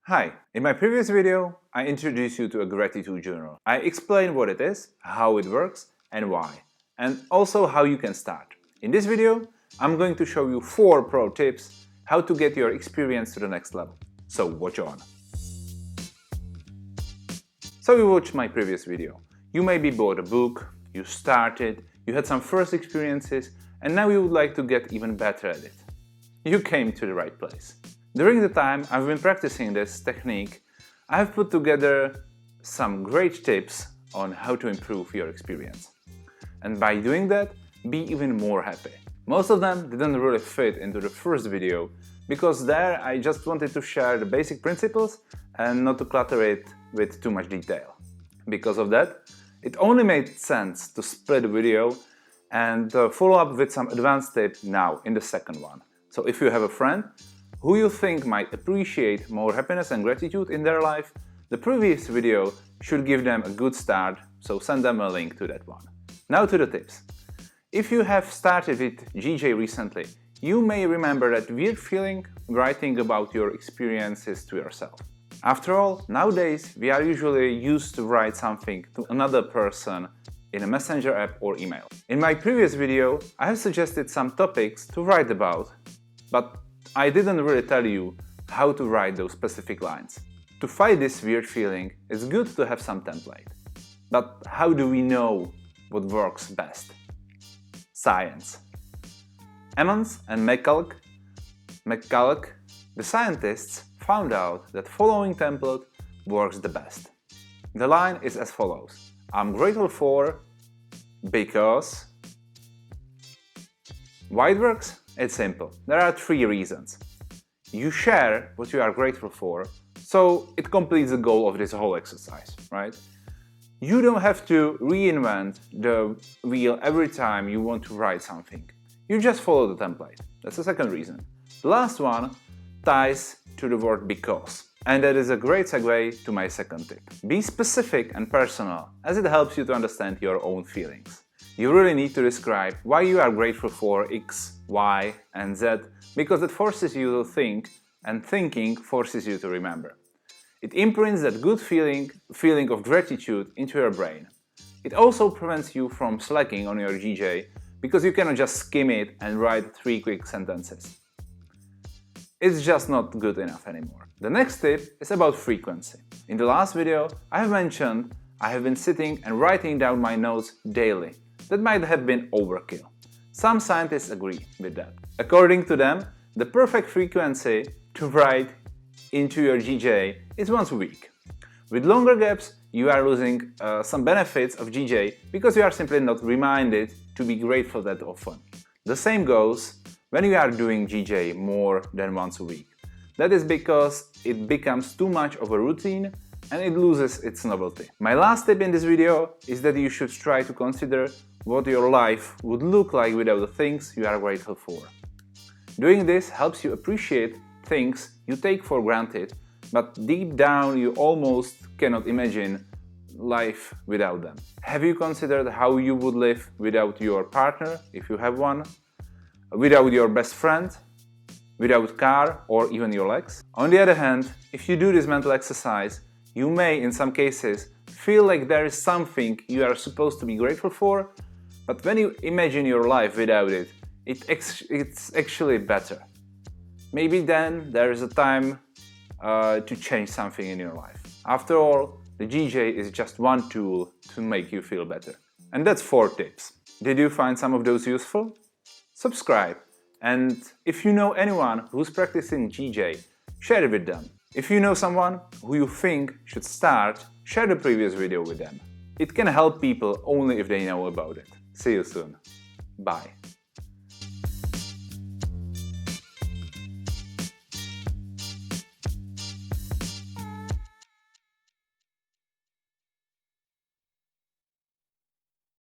Hi, in my previous video, I introduced you to a gratitude journal. I explained what it is, how it works and why, and also how you can start. In this video, I'm going to show you 4 pro tips how to get your experience to the next level. So watch on. So you watched my previous video. You maybe bought a book, you started, you had some first experiences, and now you would like to get even better at it. You came to the right place. During the time I've been practicing this technique, I have put together some great tips on how to improve your experience. And by doing that, be even more happy. Most of them didn't really fit into the first video, because there I just wanted to share the basic principles and not to clutter it with too much detail. Because of that, it only made sense to split the video and follow up with some advanced tips now in the second one. So if you have a friend who you think might appreciate more happiness and gratitude in their life, the previous video should give them a good start, so send them a link to that one. Now to the tips. If you have started with GJ recently, you may remember that weird feeling writing about your experiences to yourself. After all, nowadays we are usually used to write something to another person in a messenger app or email. In my previous video, I have suggested some topics to write about, but I didn't really tell you how to write those specific lines. To fight this weird feeling, it's good to have some template. But how do we know what works best? Science. Emmons and McCulloch, the scientists, found out that following template works the best. The line is as follows: I'm grateful for because. Why it works? It's simple. There are 3 reasons. You share what you are grateful for, so it completes the goal of this whole exercise, right? You don't have to reinvent the wheel every time you want to write something. You just follow the template. That's the second reason. The last one ties to the word because. And that is a great segue to my second tip. Be specific and personal, as it helps you to understand your own feelings. You really need to describe why you are grateful for X, Y, and Z, because it forces you to think, and thinking forces you to remember. It imprints that good feeling of gratitude into your brain. It also prevents you from slacking on your GJ, because you cannot just skim it and write 3 quick sentences. It's just not good enough anymore. The next tip is about frequency. In the last video, I have mentioned I have been sitting and writing down my notes daily. That might have been overkill. Some scientists agree with that. According to them, the perfect frequency to write into your GJ is once a week. With longer gaps, you are losing some benefits of GJ because you are simply not reminded to be grateful that often. The same goes when you are doing GJ more than once a week. That is because it becomes too much of a routine and it loses its novelty. My last tip in this video is that you should try to consider what your life would look like without the things you are grateful for. Doing this helps you appreciate things you take for granted, but deep down you almost cannot imagine life without them. Have you considered how you would live without your partner, if you have one, without your best friend, without car, or even your legs? On the other hand, if you do this mental exercise, you may, in some cases, feel like there is something you are supposed to be grateful for, but when you imagine your life without it, it's actually better. Maybe then there is a time to change something in your life. After all, the GJ is just one tool to make you feel better. And that's 4 tips. Did you find some of those useful? Subscribe. And if you know anyone who's practicing GJ, share it with them. If you know someone who you think should start, share the previous video with them. It can help people only if they know about it. See you soon. Bye.